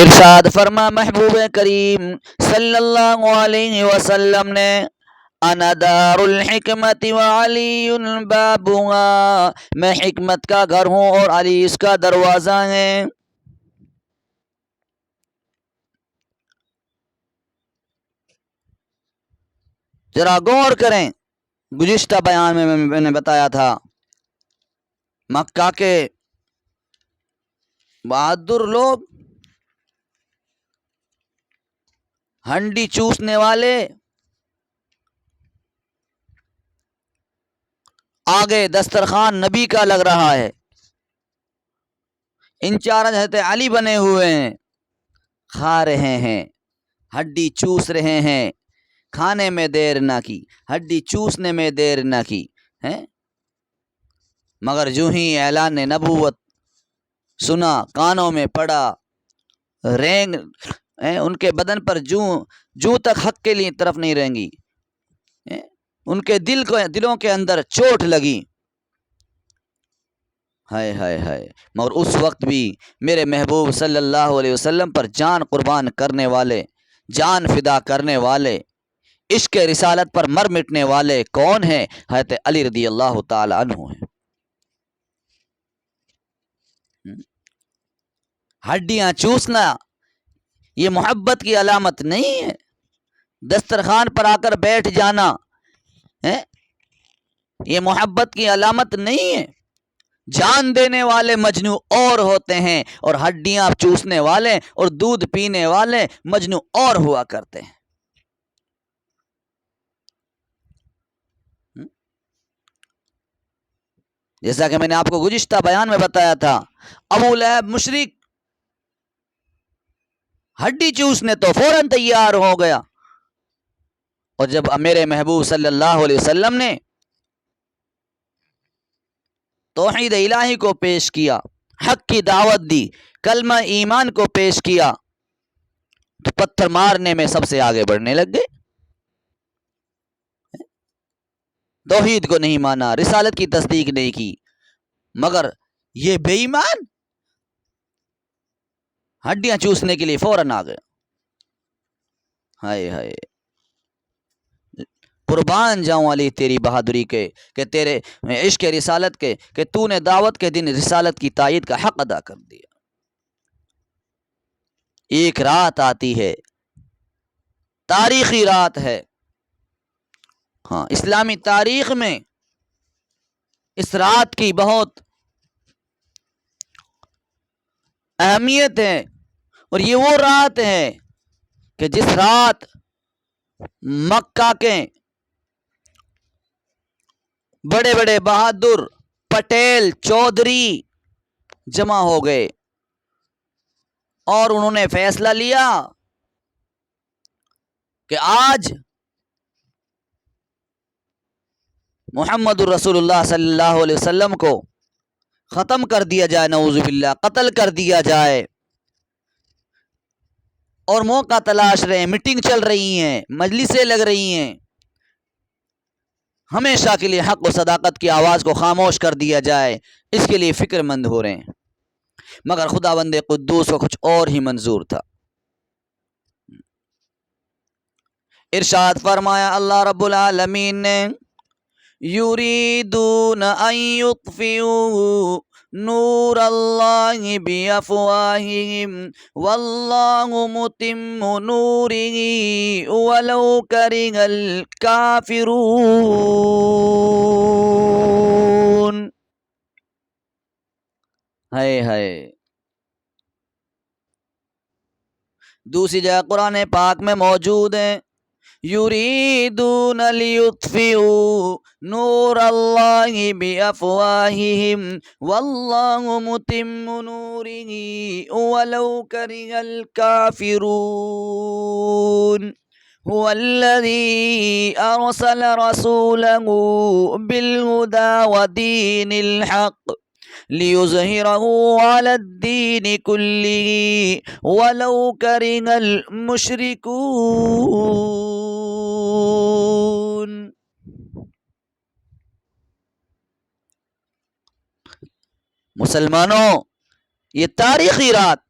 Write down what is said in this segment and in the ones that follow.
ارشاد فرما محبوب کریم صلی اللہ علیہ وسلم نے انا دار الحکمت وعلی بابها، میں حکمت کا گھر ہوں اور علی اس کا دروازہ ہے۔ ذرا غور کریں، گزشتہ بیان میں میں نے بتایا تھا مکہ کے بہادر لوگ، ہنڈی چوسنے والے، آگے دسترخوان نبی کا لگ رہا ہے، انچارج حضرت علی بنے ہوئے ہیں، کھا رہے ہیں، ہڈی چوس رہے ہیں، کھانے میں دیر نہ کی، ہڈی چوسنے میں دیر نہ کی ہے، مگر جو ہی اعلان نبوت سنا، کانوں میں پڑا، رینگ ان کے بدن پر جو تک حق کے لیے طرف نہیں رہیں گی، ان کے دلوں کے اندر چوٹ لگی، ہائے ہائے ہائے، مگر اس وقت بھی میرے محبوب صلی اللہ علیہ وسلم پر جان قربان کرنے والے، جان فدا کرنے والے، عشق رسالت پر مر مٹنے والے کون ہیں؟ حضرت علی رضی اللہ تعالی عنہ ہیں۔ ہڈیاں چوسنا یہ محبت کی علامت نہیں ہے، دسترخوان پر آ کر بیٹھ جانا یہ محبت کی علامت نہیں ہے۔ جان دینے والے مجنو اور ہوتے ہیں اور ہڈیاں چوسنے والے اور دودھ پینے والے مجنو اور ہوا کرتے ہیں۔ جیسا کہ میں نے آپ کو گزشتہ بیان میں بتایا تھا، ابو لہب مشرک ہڈی چوسنے تو فوراً تیار ہو گیا، اور جب میرے محبوب صلی اللہ علیہ وسلم نے توحید الہی کو پیش کیا، حق کی دعوت دی، کلمہ ایمان کو پیش کیا، تو پتھر مارنے میں سب سے آگے بڑھنے لگ گئے۔ توحید کو نہیں مانا، رسالت کی تصدیق نہیں کی، مگر یہ بے ایمان ہڈیاں چوسنے کے لیے فوراً آ گئے۔ ہائے ہائے، قربان جاؤں علی تیری بہادری کے، کہ تیرے عشق رسالت کے، کہ تو نے دعوت کے دن رسالت کی تائید کا حق ادا کر دیا۔ ایک رات آتی ہے، تاریخی رات ہے، ہاں اسلامی تاریخ میں اس رات کی بہت اہمیت ہے، اور یہ وہ رات ہے کہ جس رات مکہ کے بڑے بڑے بہادر پٹیل چودھری جمع ہو گئے اور انہوں نے فیصلہ لیا کہ آج محمد الرسول اللہ صلی اللہ علیہ وسلم کو ختم کر دیا جائے، نعوذ باللہ قتل کر دیا جائے، اور موقع تلاش رہے ہیں، میٹنگ چل رہی ہیں، مجلسیں لگ رہی ہیں، ہمیشہ کے لیے حق و صداقت کی آواز کو خاموش کر دیا جائے، اس کے لیے فکر مند ہو رہے ہیں، مگر خداوند قدوس کو کچھ اور ہی منظور تھا۔ ارشاد فرمایا اللہ رب العالمین نے، یریدون ان یطفئوا نور اللہ بافواہہم واللہ متم نورہ ولو کرہ الکافرون۔ ہائے ہائے، دوسری جگہ قرآن پاک میں موجود ہے، یریدون لیطفئوا نور اللہ بافواہہم واللہ متم نورہ ولو کرہ الکافرون۔ هو الذی ارسل رسولہ بالہدی ودین الحق لِيُظْهِرَهُ عَلَى الدِّينِ كُلِّهِ وَلَوْ كَرِهَ الْمُشْرِكُونَ۔ مسلمانوں، یہ تاریخی رات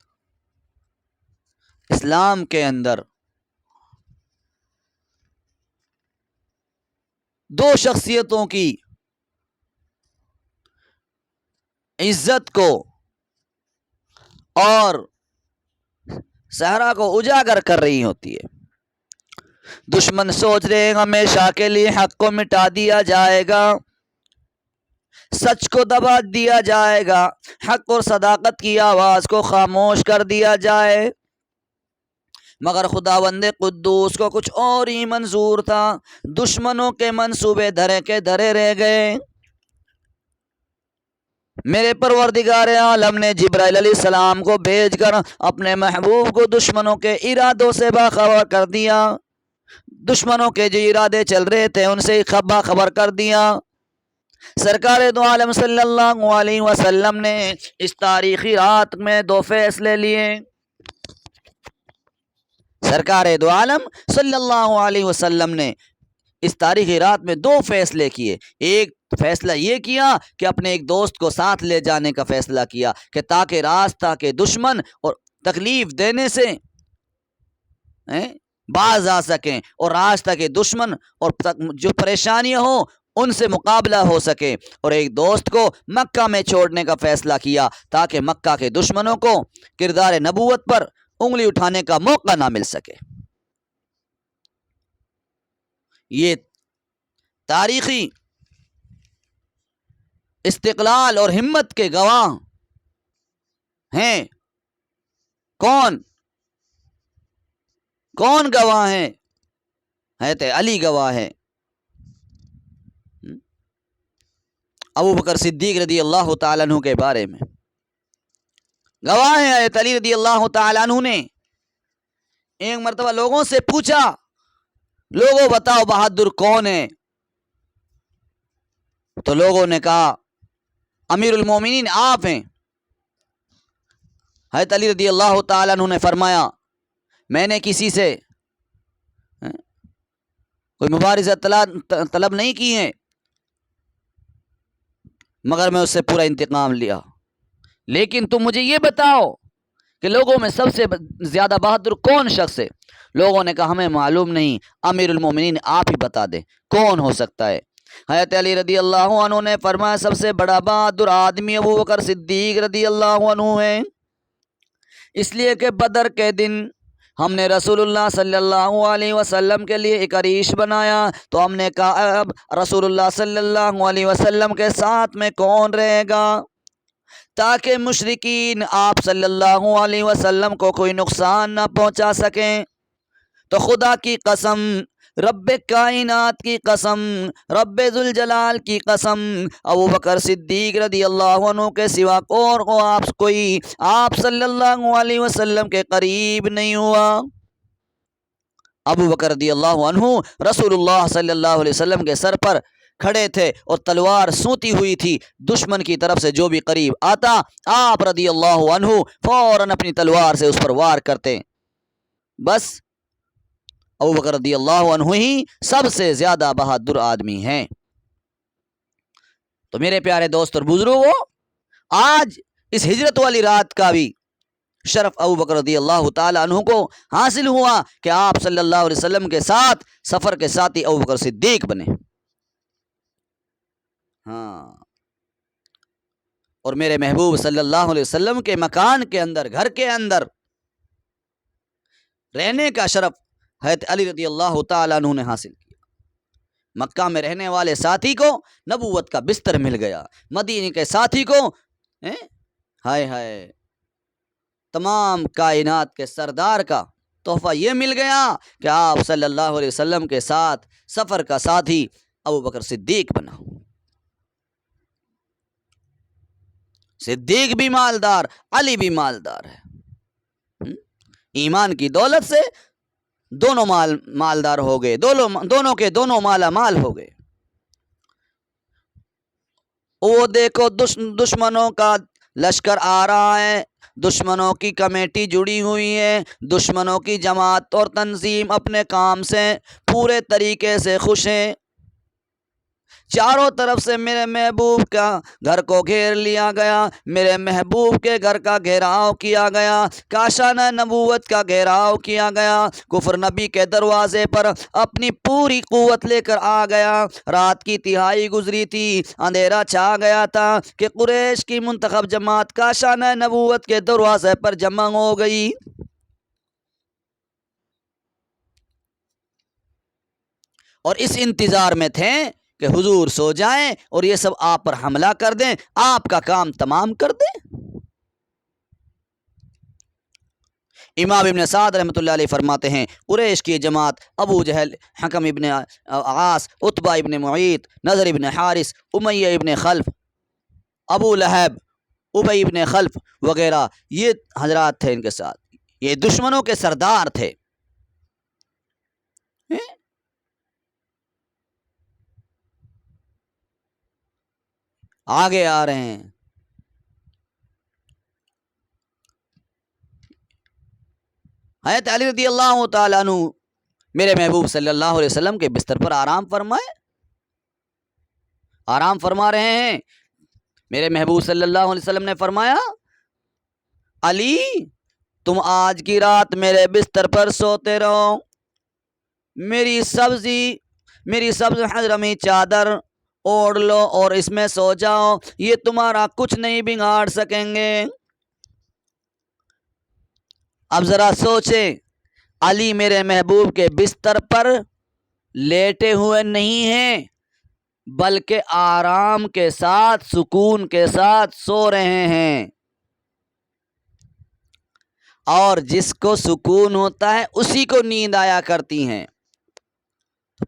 اسلام کے اندر دو شخصیتوں کی عزت کو اور صحرا کو اجاگر کر رہی ہوتی ہے۔ دشمن سوچ رہے ہیں ہمیشہ کے لیے حق کو مٹا دیا جائے گا، سچ کو دبا دیا جائے گا، حق اور صداقت کی آواز کو خاموش کر دیا جائے، مگر خداوند قدوس کو کچھ اور ہی منظور تھا۔ دشمنوں کے منصوبے دھرے کے دھرے رہ گئے۔ میرے پروردگار عالم نے جبرائیل علیہ السلام کو بھیج کر اپنے محبوب کو دشمنوں کے ارادوں سے باخبر کر دیا، دشمنوں کے جو ارادے چل رہے تھے ان سے باخبر کر دیا۔ سرکار دو عالم صلی اللہ علیہ وسلم نے اس تاریخی رات میں دو فیصلے لیے۔ سرکار دو عالم صلی اللہ علیہ وسلم نے اس تاریخی رات میں دو فیصلے کیے۔ ایک فیصلہ یہ کیا کہ اپنے ایک دوست کو ساتھ لے جانے کا فیصلہ کیا کہ تاکہ راستہ کے دشمن اور تکلیف دینے سے باز آ سکیں اور راستہ کے دشمن اور جو پریشانیاں ہوں ان سے مقابلہ ہو سکے، اور ایک دوست کو مکہ میں چھوڑنے کا فیصلہ کیا تاکہ مکہ کے دشمنوں کو کردار نبوت پر انگلی اٹھانے کا موقع نہ مل سکے۔ یہ تاریخی استقلال اور ہمت کے گواہ ہیں۔ کون گواہ ہیں؟ حضرت علی گواہ ہے، ابو بکر صدیق رضی اللہ تعالیٰ عنہ کے بارے میں گواہ ہے۔ حضرت علی رضی اللہ تعالیٰ عنہ نے ایک مرتبہ لوگوں سے پوچھا، لوگوں بتاؤ بہادر کون ہے؟ تو لوگوں نے کہا امیر المومنین آپ ہیں۔ حضرت علی رضی اللہ تعالیٰ عنہ نے فرمایا میں نے کسی سے کوئی مبارزہ طلب نہیں کی ہے، مگر میں اس سے پورا انتقام لیا، لیکن تم مجھے یہ بتاؤ کہ لوگوں میں سب سے زیادہ بہادر کون شخص ہے؟ لوگوں نے کہا ہمیں معلوم نہیں، امیر المومنین آپ ہی بتا دیں کون ہو سکتا ہے۔ حضرت علی رضی اللہ عنہ نے فرمایا سب سے بڑا بہادر آدمی ابو بکر صدیق رضی اللہ عنہ ہے، اس لیے کہ بدر کے دن ہم نے رسول اللہ صلی اللہ علیہ وسلم کے لیے ایک عریش بنایا، تو ہم نے کہا اب رسول اللہ صلی اللہ علیہ وسلم کے ساتھ میں کون رہے گا تاکہ مشرکین آپ صلی اللہ علیہ وسلم کو کوئی نقصان نہ پہنچا سکیں۔ تو خدا کی قسم، رب کائنات کی قسم، رب ذوالجلال کی قسم، ابو بکر صدیق رضی اللہ عنہ کے سوا اور کوئی آپ صلی اللہ علیہ وسلم کے قریب نہیں ہوا۔ ابو بکر رضی اللہ عنہ رسول اللہ صلی اللہ علیہ وسلم کے سر پر کھڑے تھے اور تلوار سونتی ہوئی تھی، دشمن کی طرف سے جو بھی قریب آتا آپ رضی اللہ عنہ فوراً اپنی تلوار سے اس پر وار کرتے۔ بس ابو بکر رضی اللہ عنہ ہی سب سے زیادہ بہادر آدمی ہیں۔ تو میرے پیارے دوست اور بزرگوں، آج اس ہجرت والی رات کا بھی شرف ابو بکر رضی اللہ تعالی عنہ کو حاصل ہوا کہ آپ صلی اللہ علیہ وسلم کے ساتھ سفر کے ساتھی ابو بکر صدیق بنے۔ اور میرے محبوب صلی اللہ علیہ وسلم کے مکان کے اندر، گھر کے اندر رہنے کا شرف حضرت علی رضی اللہ تعالیٰ عنہ نے حاصل کیا۔ مکہ میں رہنے والے ساتھی کو نبوت کا بستر مل گیا، مدینے کے ساتھی کو ہائے ہائے تمام کائنات کے سردار کا تحفہ یہ مل گیا کہ آپ صلی اللہ علیہ وسلم کے ساتھ سفر کا ساتھی ابو بکر صدیق بنا۔ صدیق بھی مالدار، علی بھی مالدار ہے، ایمان کی دولت سے دونوں مالدار ہو گئے، دونوں کے دونوں مالا مال ہو گئے۔ وہ دیکھو دشمنوں کا لشکر آ رہا ہے، دشمنوں کی کمیٹی جڑی ہوئی ہے، دشمنوں کی جماعت اور تنظیم اپنے کام سے پورے طریقے سے خوش ہیں۔ چاروں طرف سے میرے محبوب کا گھر کو گھیر لیا گیا، میرے محبوب کے گھر کا گھیراؤ کیا گیا، کاشانہ نبوت کا گھیراؤ کیا گیا۔ کفر نبی کے دروازے پر اپنی پوری قوت لے کر آ گیا۔ رات کی تہائی گزری تھی، اندھیرا چھا گیا تھا کہ قریش کی منتخب جماعت کاشانہ نبوت کے دروازے پر جمع ہو گئی، اور اس انتظار میں تھے کہ حضور سو جائیں اور یہ سب آپ پر حملہ کر دیں، آپ کا کام تمام کر دیں۔ امام ابن سعد رحمۃ اللہ علیہ فرماتے ہیں قریش کی جماعت ابو جہل، حکم ابن عاص، عتبہ ابن معیط، نضر ابن حارث، امیہ ابن خلف، ابو لہب، ابی ابن خلف وغیرہ، یہ حضرات تھے ان کے ساتھ، یہ دشمنوں کے سردار تھے۔ آگے آ رہے ہیں، حضرت علی رضی اللہ تعالیٰ عنہ میرے محبوب صلی اللہ علیہ وسلم کے بستر پر آرام فرما رہے ہیں۔ میرے محبوب صلی اللہ علیہ وسلم نے فرمایا علی تم آج کی رات میرے بستر پر سوتے رہو، میری سبز حضرمی چادر اوڑھ لو اور اس میں سو جاؤ، یہ تمہارا کچھ نہیں بگاڑ سکیں گے۔ اب ذرا سوچیں، علی میرے محبوب کے بستر پر لیٹے ہوئے نہیں ہیں بلکہ آرام کے ساتھ، سکون کے ساتھ سو رہے ہیں، اور جس کو سکون ہوتا ہے اسی کو نیند آیا کرتی ہیں۔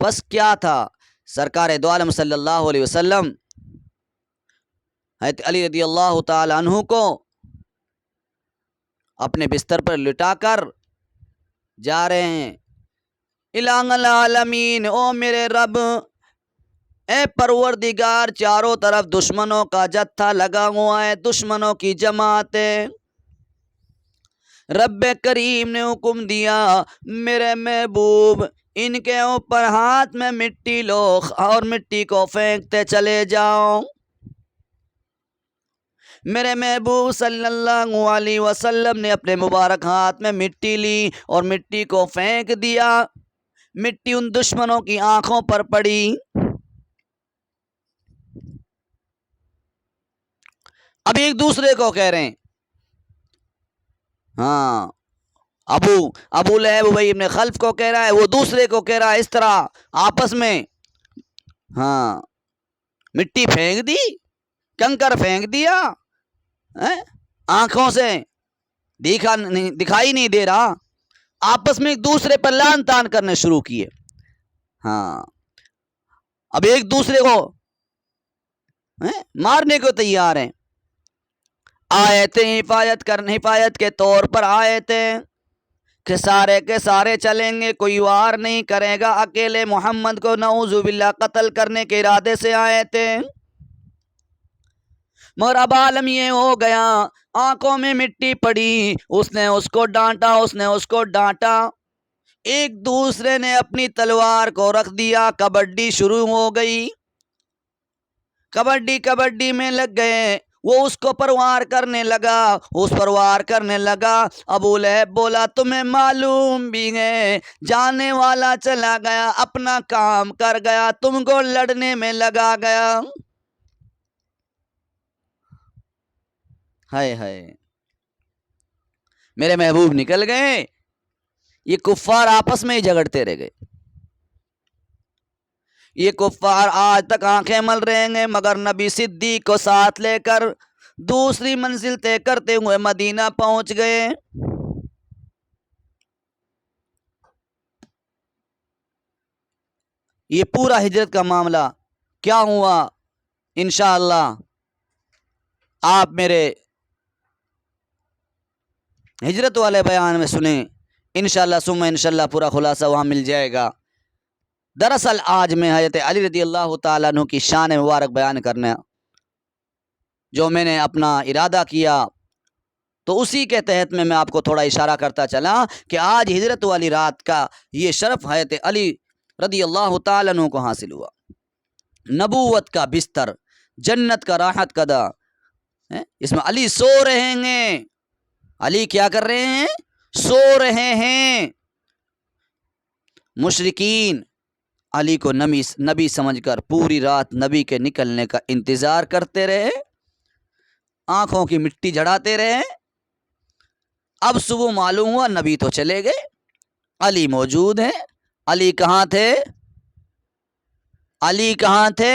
بس کیا تھا، سرکار دو عالم صلی اللہ علیہ وسلم حضرت علی رضی اللہ تعالی عنہ کو اپنے بستر پر لٹا کر جا رہے ہیں، الہ العالمین، او میرے رب، اے پروردگار، چاروں طرف دشمنوں کا جتھا لگا ہوا ہے، دشمنوں کی جماعت ہے، رب کریم نے حکم دیا میرے محبوب ان کے اوپر ہاتھ میں مٹی لو اور مٹی کو پھینکتے چلے جاؤ۔ میرے محبوب صلی اللہ علیہ وسلم نے اپنے مبارک ہاتھ میں مٹی لی اور مٹی کو پھینک دیا، مٹی ان دشمنوں کی آنکھوں پر پڑی۔ اب ایک دوسرے کو کہہ رہے ہیں، ہاں، ابو لہب ابی ابن خلف کو کہہ رہا ہے، وہ دوسرے کو کہہ رہا ہے، اس طرح آپس میں ہاں مٹی پھینک دی، کنکر پھینک دیا، آنکھوں سے دکھائی نہیں دے رہا، آپس میں ایک دوسرے پر لعن طعن کرنے شروع کیے۔ ہاں، اب ایک دوسرے کو مارنے کو تیار ہیں۔ آئے تھے حفاظت کے طور پر آئے تھے کہ سارے کے سارے چلیں گے، کوئی وار نہیں کرے گا، اکیلے محمد کو نعوذ باللہ قتل کرنے کے ارادے سے آئے تھے، مگر اب عالم یہ ہو گیا، آنکھوں میں مٹی پڑی، اس نے اس کو ڈانٹا، اس نے اس کو ڈانٹا، ایک دوسرے نے اپنی تلوار کو رکھ دیا، کبڈی شروع ہو گئی، کبڈی میں لگ گئے، وہ اس کو پروار کرنے لگا، ابو لہب بولا تمہیں معلوم بھی ہے جانے والا چلا گیا، اپنا کام کر گیا، تم کو لڑنے میں لگا گیا۔ ہائے ہائے، میرے محبوب نکل گئے، یہ کفار آپس میں ہی جھگڑتے رہ گئے، یہ کفار آج تک آنکھیں مل رہے ہیں، مگر نبی صدیق کو ساتھ لے کر دوسری منزل طے کرتے ہوئے مدینہ پہنچ گئے۔ یہ پورا ہجرت کا معاملہ کیا ہوا انشاءاللہ آپ میرے ہجرت والے بیان میں سنیں، انشاءاللہ ثم انشاءاللہ پورا خلاصہ وہاں مل جائے گا۔ دراصل آج میں حضرت علی رضی اللہ تعالیٰ عنہ کی شان مبارک بیان کرنا جو میں نے اپنا ارادہ کیا، تو اسی کے تحت میں آپ کو تھوڑا اشارہ کرتا چلا کہ آج ہجرت والی رات کا یہ شرف حضرت علی رضی اللہ تعالیٰ عنہ کو حاصل ہوا۔ نبوت کا بستر، جنت کا راحت کا دا، اس میں علی سو رہے ہیں. علی کیا کر رہے ہیں؟ سو رہے ہیں. مشرکین علی کو نبی سمجھ کر پوری رات نبی کے نکلنے کا انتظار کرتے رہے، آنکھوں کی مٹی جڑاتے رہے. اب صبح معلوم ہوا نبی تو چلے گئے، علی موجود ہیں. علی کہاں تھے؟ علی کہاں تھے؟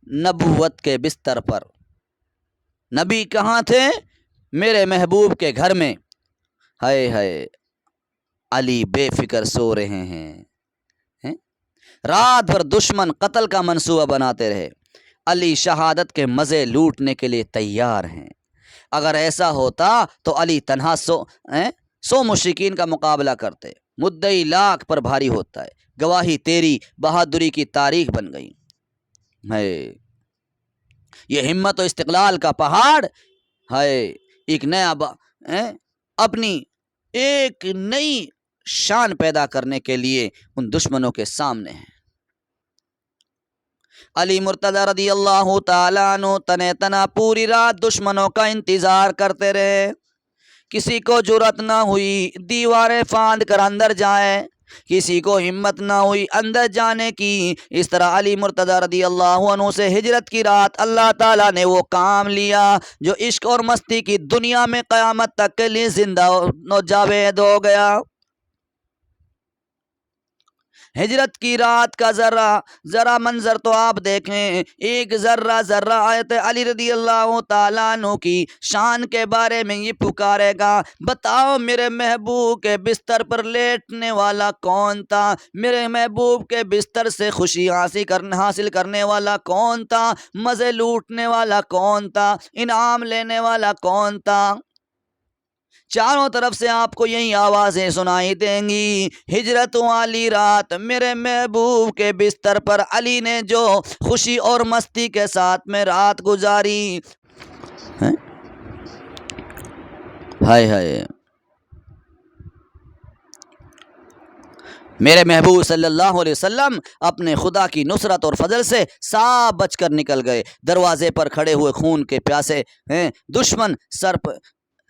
نبوت کے بستر پر. نبی کہاں تھے؟ میرے محبوب کے گھر میں. ہائے ہائے، علی بے فکر سو رہے ہیں. رات بھر دشمن قتل کا منصوبہ بناتے رہے، علی شہادت کے مزے لوٹنے کے لیے تیار ہیں. اگر ایسا ہوتا تو علی تنہا سو مشرکین کا مقابلہ کرتے. مدعی لاکھ پر بھاری ہوتا ہے، گواہی تیری بہادری کی تاریخ بن گئی ہے. یہ ہمت و استقلال کا پہاڑ ہے، ایک نیا اپنی ایک نئی شان پیدا کرنے کے لیے ان دشمنوں کے سامنے ہے. علی مرتضی رضی اللہ تعالیٰ عنہ تنے تنا پوری رات دشمنوں کا انتظار کرتے رہے. کسی کو جرأت نہ ہوئی دیواریں پھاند کر اندر جائے، کسی کو ہمت نہ ہوئی اندر جانے کی. اس طرح علی مرتضی رضی اللہ عنہ سے ہجرت کی رات اللہ تعالیٰ نے وہ کام لیا جو عشق اور مستی کی دنیا میں قیامت تک کے لیے زندہ و جاوید ہو گیا. ہجرت کی رات کا ذرا منظر تو آپ دیکھیں. ایک ذرہ آیت علی رضی اللہ تعالیٰ عنہ کی شان کے بارے میں یہ پکارے گا، بتاؤ میرے محبوب کے بستر پر لیٹنے والا کون تھا؟ میرے محبوب کے بستر سے خوشی حاصل کرنے والا کون تھا؟ مزے لوٹنے والا کون تھا؟ انعام لینے والا کون تھا؟ چاروں طرف سے آپ کو یہی آوازیں سنائی دیں گی. ہجرت والی رات میرے محبوب کے بستر پر علی نے جو خوشی اور مستی کے ساتھ میں رات گزاری. ہائے ہائے، میرے محبوب صلی اللہ علیہ وسلم اپنے خدا کی نصرت اور فضل سے صاف بچ کر نکل گئے. دروازے پر کھڑے ہوئے خون کے پیاسے دشمن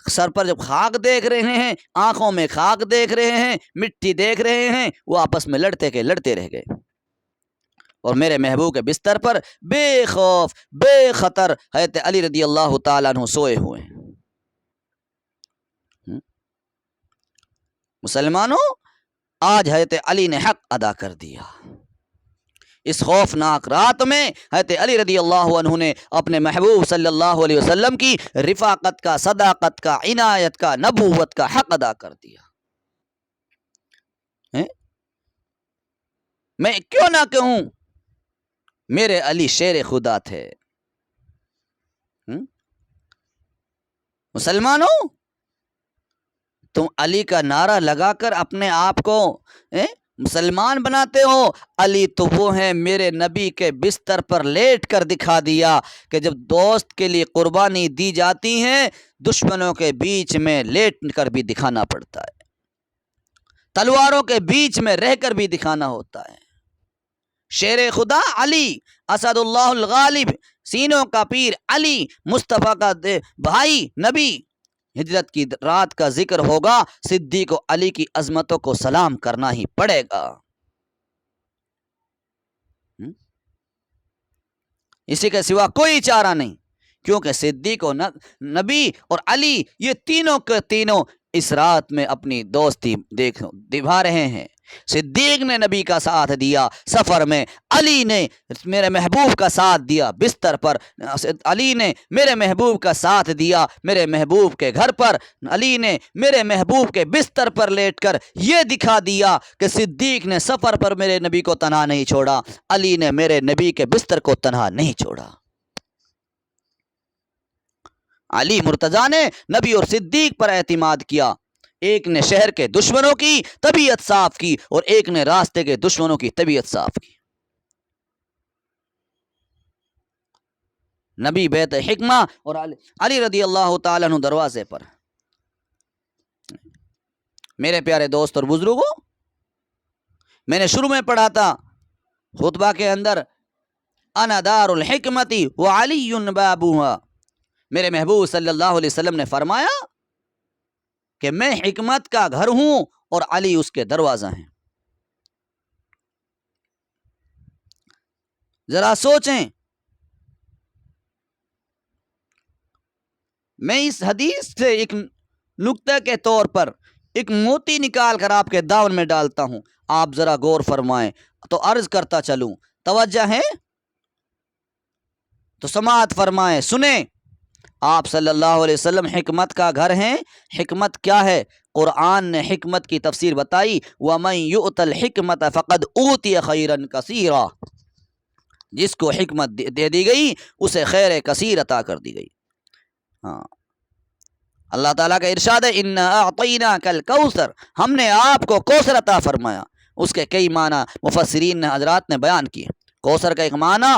سر پر جب خاک دیکھ رہے ہیں، آنکھوں میں خاک دیکھ رہے ہیں، مٹی دیکھ رہے ہیں، وہ آپس میں لڑتے رہ گئے. اور میرے محبوب کے بستر پر بے خوف بے خطر حضرت علی رضی اللہ تعالیٰ عنہ سوئے ہوئے ہیں. مسلمانوں، آج حضرت علی نے حق ادا کر دیا. اس خوفناک رات میں حضرت علی رضی اللہ عنہ نے اپنے محبوب صلی اللہ علیہ وسلم کی رفاقت کا، صداقت کا، عنایت کا، نبوت کا حق ادا کر دیا. میں کیوں نہ کہوں میرے علی شیر خدا تھے. مسلمانوں، تم علی کا نعرہ لگا کر اپنے آپ کو مسلمان بناتے ہو. علی تو وہ ہیں میرے نبی کے بستر پر لیٹ کر دکھا دیا کہ جب دوست کے لیے قربانی دی جاتی ہے دشمنوں کے بیچ میں لیٹ کر بھی دکھانا پڑتا ہے، تلواروں کے بیچ میں رہ کر بھی دکھانا ہوتا ہے. شیر خدا علی، اسد اللہ الغالب، سینوں کا پیر علی، مصطفیٰ کا بھائی نبی. ہجرت کی رات کا ذکر ہوگا، صدیق و علی کی عظمتوں کو سلام کرنا ہی پڑے گا. اسی کے سوا کوئی چارہ نہیں، کیونکہ صدیق و نبی اور علی یہ تینوں کے تینوں اس رات میں اپنی دوستی نبھا رہے ہیں. صدیق نے نبی کا ساتھ دیا سفر میں، علی نے میرے محبوب کا ساتھ دیا بستر پر، علی نے میرے محبوب کا ساتھ دیا میرے محبوب کے گھر پر، علی نے میرے محبوب کے بستر پر لیٹ کر یہ دکھا دیا کہ صدیق نے سفر پر میرے نبی کو تنہا نہیں چھوڑا، علی نے میرے نبی کے بستر کو تنہا نہیں چھوڑا. علی مرتضیٰ نے نبی اور صدیق پر اعتماد کیا. ایک نے شہر کے دشمنوں کی طبیعت صاف کی اور ایک نے راستے کے دشمنوں کی طبیعت صاف کی. نبی بیت حکمہ اور علی رضی اللہ تعالیٰ عنہ دروازے پر. میرے پیارے دوست اور بزرگوں، میں نے شروع میں پڑھا تھا خطبہ کے اندر انا دار الحکمتی وعلی بابوہا، میرے محبوب صلی اللہ علیہ وسلم نے فرمایا کہ میں حکمت کا گھر ہوں اور علی اس کے دروازہ ہیں۔ ذرا سوچیں، میں اس حدیث سے ایک نکتہ کے طور پر ایک موتی نکال کر آپ کے دامن میں ڈالتا ہوں، آپ ذرا غور فرمائیں تو عرض کرتا چلوں، توجہ ہے تو سماعت فرمائیں، سنیں۔ آپ صلی اللہ علیہ وسلم حکمت کا گھر ہیں۔ حکمت کیا ہے؟ قرآن نے حکمت کی تفسیر بتائی، وَمَن يُؤْتَ الْحِكْمَةَ فَقَدْ أُوتِيَ خَيْرًا كَثِيرًا، جس کو حکمت دے دی گئی اسے خیر کثیر عطا کر دی گئی۔ ہاں، اللہ تعالیٰ کا ارشاد ہے اِنَّا أَعْطَيْنَاكَ الْكَوْثَرَ، ہم نے آپ کو کوثر عطا فرمایا۔ اس کے کئی معنی مفسرین حضرات نے بیان کیے۔ کوثر کا ایک معنی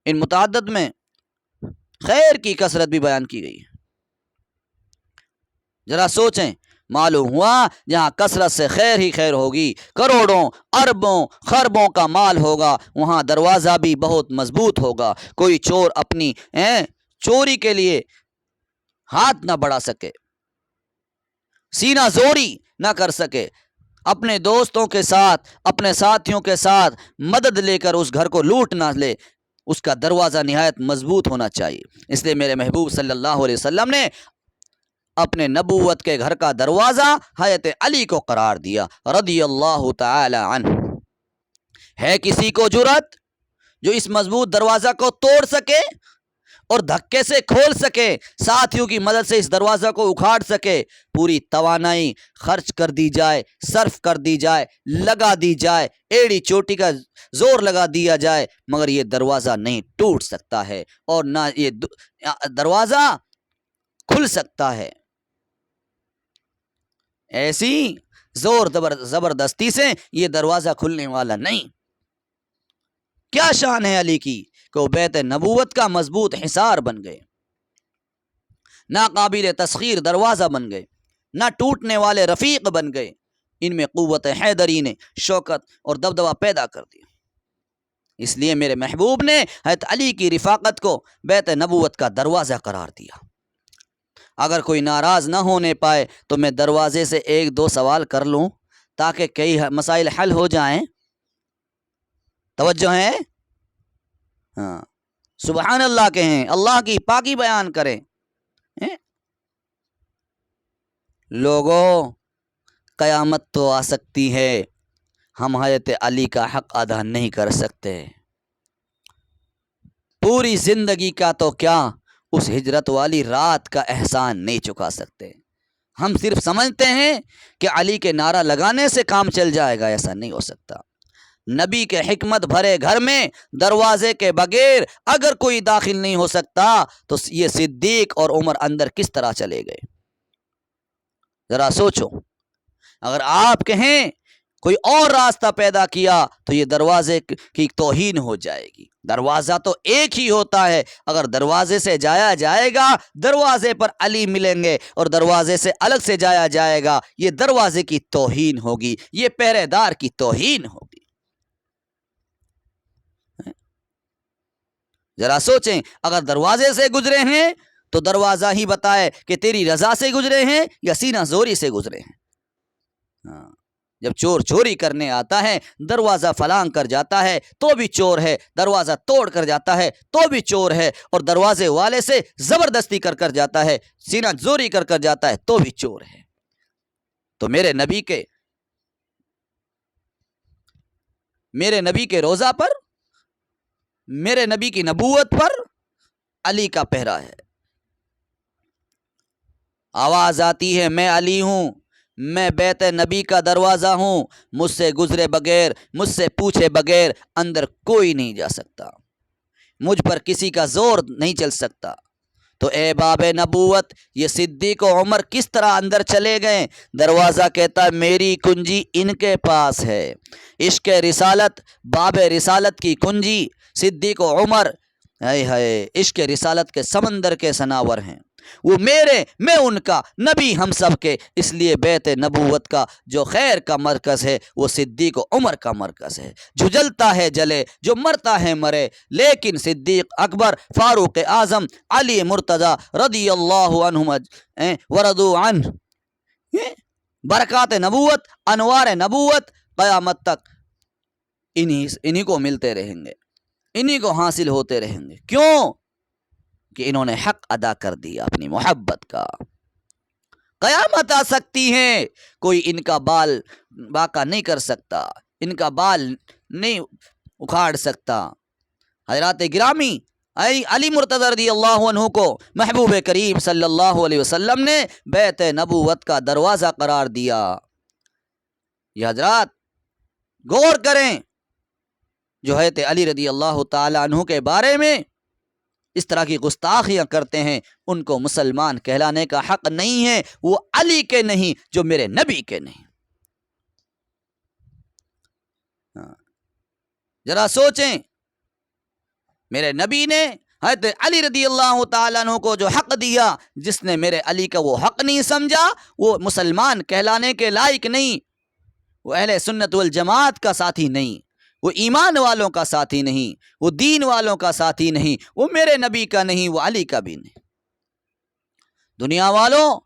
ان متعدد میں خیر کی کثرت بھی بیان کی گئی ہے۔ ذرا سوچیں، معلوم ہوا جہاں کثرت سے خیر ہی خیر ہوگی، کروڑوں اربوں خربوں کا مال ہوگا، وہاں دروازہ بھی بہت مضبوط ہوگا، کوئی چور اپنی چوری کے لیے ہاتھ نہ بڑھا سکے، سینہ زوری نہ کر سکے، اپنے دوستوں کے ساتھ اپنے ساتھیوں کے ساتھ مدد لے کر اس گھر کو لوٹ نہ لے، اس کا دروازہ نہایت مضبوط ہونا چاہیے۔ اس لیے میرے محبوب صلی اللہ علیہ وسلم نے اپنے نبوت کے گھر کا دروازہ حضرت علی کو قرار دیا رضی اللہ تعالی عنہ۔ ہے کسی کو جرأت جو اس مضبوط دروازہ کو توڑ سکے اور دھکے سے کھول سکے، ساتھیوں کی مدد سے اس دروازہ کو اکھاڑ سکے؟ پوری توانائی خرچ کر دی جائے، صرف کر دی جائے، لگا دی جائے، ایڑی چوٹی کا زور لگا دیا جائے، مگر یہ دروازہ نہیں ٹوٹ سکتا ہے اور نہ یہ دروازہ کھل سکتا ہے۔ ایسی زور زبردستی سے یہ دروازہ کھلنے والا نہیں۔ کیا شان ہے علی کی کہ وہ بیت نبوت کا مضبوط حصار بن گئے، ناقابل تسخیر دروازہ بن گئے، نہ ٹوٹنے والے رفیق بن گئے۔ ان میں قوت حیدری نے شوکت اور دبدبہ پیدا کر دیا۔ اس لیے میرے محبوب نے حضرت علی کی رفاقت کو بیت نبوت کا دروازہ قرار دیا۔ اگر کوئی ناراض نہ ہونے پائے تو میں دروازے سے ایک دو سوال کر لوں تاکہ کئی مسائل حل ہو جائیں۔ توجہ ہے؟ ہاں، سبحان اللہ کہیں، اللہ کی پاکی بیان کریں۔ لوگوں، قیامت تو آ سکتی ہے، ہم حضرت علی کا حق ادا نہیں کر سکتے۔ پوری زندگی کا تو کیا، اس ہجرت والی رات کا احسان نہیں چکا سکتے۔ ہم صرف سمجھتے ہیں کہ علی کے نعرہ لگانے سے کام چل جائے گا، ایسا نہیں ہو سکتا۔ نبی کے حکمت بھرے گھر میں دروازے کے بغیر اگر کوئی داخل نہیں ہو سکتا تو یہ صدیق اور عمر اندر کس طرح چلے گئے؟ ذرا سوچو، اگر آپ کہیں کوئی اور راستہ پیدا کیا تو یہ دروازے کی توہین ہو جائے گی۔ دروازہ تو ایک ہی ہوتا ہے، اگر دروازے سے جایا جائے گا دروازے پر علی ملیں گے، اور دروازے سے الگ سے جایا جائے گا یہ دروازے کی توہین ہوگی، یہ پہرے دار کی توہین ہوگی۔ ذرا سوچیں، اگر دروازے سے گزرے ہیں تو دروازہ ہی بتائے کہ تیری رضا سے گزرے ہیں یا سینہ زوری سے گزرے ہیں۔ جب چور چوری کرنے آتا ہے دروازہ فلانگ کر جاتا ہے تو بھی چور ہے، دروازہ توڑ کر جاتا ہے تو بھی چور ہے، اور دروازے والے سے زبردستی کر جاتا ہے، سینہ زوری کر جاتا ہے تو بھی چور ہے۔ تو میرے نبی کے روضہ پر، میرے نبی کی نبوت پر علی کا پہرا ہے۔ آواز آتی ہے میں علی ہوں، میں بیت نبی کا دروازہ ہوں، مجھ سے گزرے بغیر، مجھ سے پوچھے بغیر اندر کوئی نہیں جا سکتا، مجھ پر کسی کا زور نہیں چل سکتا۔ تو اے باب نبوت، یہ صدیق و عمر کس طرح اندر چلے گئے؟ دروازہ کہتا ہے میری کنجی ان کے پاس ہے۔ عشق رسالت، باب رسالت کی کنجی صدیق و عمر عشق رسالت کے سمندر کے سناور ہیں۔ وہ میرے، میں ان کا، نبی ہم سب کے، اس لیے بیت نبوت کا جو خیر کا مرکز ہے وہ صدیق و عمر کا مرکز ہے۔ جو جلتا ہے جلے، جو مرتا ہے مرے، لیکن صدیق اکبر، فاروق اعظم، علی مرتضی رضی اللہ عنہم ورضوا عنہ، برکات نبوت، انوار نبوت قیامت تک انہی کو ملتے رہیں گے، انہی کو حاصل ہوتے رہیں گے۔ کیوں؟ کہ انہوں نے حق ادا کر دیا اپنی محبت کا۔ قیامت آ سکتی ہے، کوئی ان کا بال باقا نہیں کر سکتا، ان کا بال نہیں اکھاڑ سکتا۔ حضرات گرامی، علی مرتضی رضی اللہ عنہ کو محبوب کریم صلی اللہ علیہ وسلم نے بیت نبوت کا دروازہ قرار دیا۔ یہ حضرات غور کریں، جو حضرت علی رضی اللہ تعالی عنہ کے بارے میں اس طرح کی گستاخیاں کرتے ہیں، ان کو مسلمان کہلانے کا حق نہیں ہے۔ وہ علی کے نہیں، جو میرے نبی کے نہیں۔ ذرا سوچیں، میرے نبی نے حضرت علی رضی اللہ تعالیٰ عنہ کو جو حق دیا، جس نے میرے علی کا وہ حق نہیں سمجھا، وہ مسلمان کہلانے کے لائق نہیں، وہ اہل سنت والجماعت کا ساتھی نہیں، وہ ایمان والوں کا ساتھی نہیں، وہ دین والوں کا ساتھی نہیں، وہ میرے نبی کا نہیں، وہ علی کا بھی نہیں۔ دنیا والوں،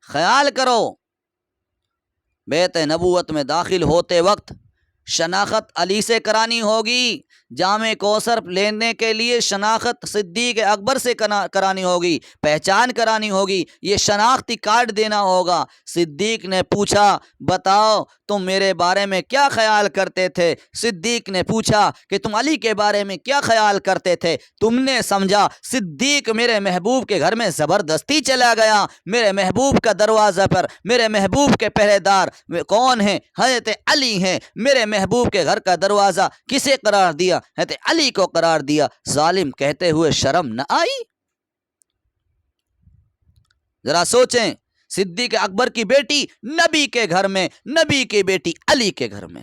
خیال کرو، بیت نبوت میں داخل ہوتے وقت شناخت علی سے کرانی ہوگی، جامع کوثر لینے کے لیے شناخت صدیق اکبر سے کرانی ہوگی، پہچان کرانی ہوگی، یہ شناختی کارڈ دینا ہوگا۔ صدیق نے پوچھا، بتاؤ تم میرے بارے میں کیا خیال کرتے تھے؟ صدیق نے پوچھا کہ تم علی کے بارے میں کیا خیال کرتے تھے؟ تم نے سمجھا صدیق میرے محبوب کے گھر میں زبردستی چلا گیا، میرے محبوب کا دروازہ پر میرے محبوب کے پہرے دار کون ہیں؟ حضرت علی ہیں۔ میرے محبوب کے گھر کا دروازہ کسے قرار دیا؟ حضرت علی کو قرار دیا۔ ظالم کہتے ہوئے شرم نہ آئی؟ ذرا سوچیں، صدیق اکبر کی بیٹی نبی کے گھر میں، نبی کی بیٹی علی کے گھر میں،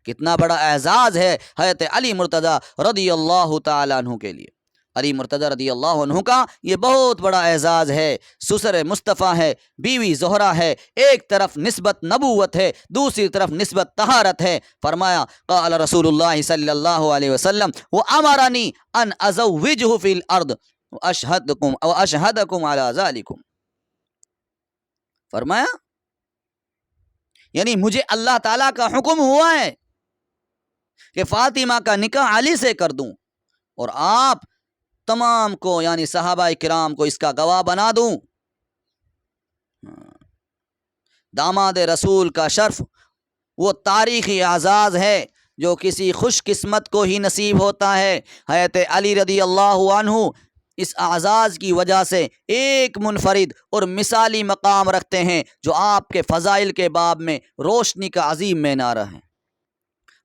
کتنا بڑا اعزاز ہے حضرت علی مرتضی رضی اللہ تعالیٰ عنہ کے لیے۔ علی مرتضی رضی اللہ عنہ کا یہ بہت بڑا اعزاز ہے۔ سسر مصطفیٰ ہے، بیوی زہرا ہے، ایک طرف نسبت نبوت ہے، دوسری طرف نسبت طہارت ہے۔ فرمایا قال رسول اللہ صلی اللہ علیہ وسلم وَأَمَرَنِي أَنْ أَزَوِّجْهُ فِي الْأَرْضِ وَأَشْهَدَكُمْ عَلَى ذَلِكُمْ، فرمایا یعنی مجھے اللہ تعالیٰ کا حکم ہوا ہے کہ فاطمہ کا نکاح علی سے کر دوں، اور آپ تمام کو یعنی صحابہ کرام کو اس کا گواہ بنا دوں۔ داماد رسول کا شرف وہ تاریخی اعزاز ہے جو کسی خوش قسمت کو ہی نصیب ہوتا ہے۔ حضرت علی رضی اللہ عنہ اس اعزاز کی وجہ سے ایک منفرد اور مثالی مقام رکھتے ہیں، جو آپ کے فضائل کے باب میں روشنی کا عظیم مینارہ ہے۔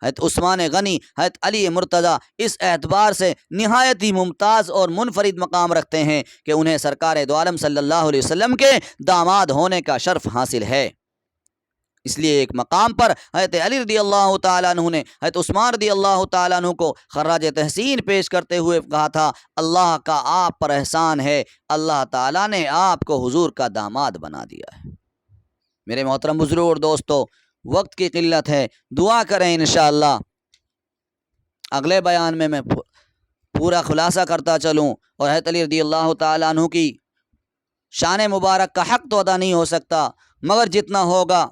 حضرت عثمان غنی، حضرت علی مرتضی اس اعتبار سے نہایت ہی ممتاز اور منفرد مقام رکھتے ہیں کہ انہیں سرکار دو عالم صلی اللہ علیہ وسلم کے داماد ہونے کا شرف حاصل ہے۔ اس لیے ایک مقام پر حضرت علی رضی اللہ تعالیٰ عنہ نے حضرت عثمان رضی اللہ تعالیٰ عنہ کو خراج تحسین پیش کرتے ہوئے کہا تھا، اللہ کا آپ پر احسان ہے، اللہ تعالیٰ نے آپ کو حضور کا داماد بنا دیا ہے۔ میرے محترم بزرگ اور دوستو، وقت کی قلت ہے، دعا کریں انشاءاللہ اگلے بیان میں پورا خلاصہ کرتا چلوں، اور حضرت علی رضی اللہ تعالیٰ عنہ کی شان مبارک کا حق تو ادا نہیں ہو سکتا، مگر جتنا ہوگا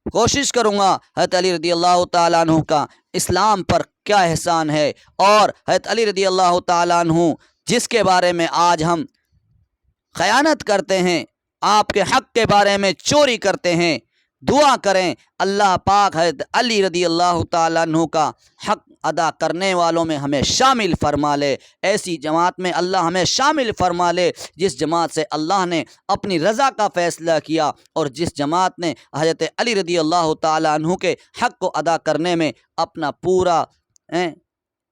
کوشش کروں گا حضرت علی رضی اللہ تعالیٰ عنہ کا اسلام پر کیا احسان ہے، اور حضرت علی رضی اللہ تعالیٰ عنہ جس کے بارے میں آج ہم خیانت کرتے ہیں، آپ کے حق کے بارے میں چوری کرتے ہیں، دعا کریں اللہ پاک حضرت علی رضی اللہ تعالیٰ عنہ کا حق ادا کرنے والوں میں ہمیں شامل فرما لے، ایسی جماعت میں اللہ ہمیں شامل فرما لے جس جماعت سے اللہ نے اپنی رضا کا فیصلہ کیا، اور جس جماعت نے حضرت علی رضی اللہ تعالیٰ عنہ کے حق کو ادا کرنے میں اپنا پورا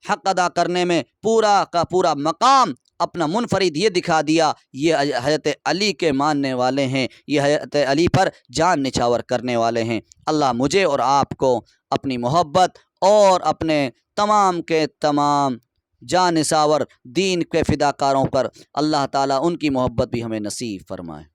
حق ادا کرنے میں پورا کا پورا مقام اپنا منفرد یہ دکھا دیا، یہ حضرت علی کے ماننے والے ہیں، یہ حضرت علی پر جان نچھاور کرنے والے ہیں۔ اللہ مجھے اور آپ کو اپنی محبت اور اپنے تمام کے تمام جان نثار دین کے فداکاروں پر اللہ تعالیٰ ان کی محبت بھی ہمیں نصیب فرمائے۔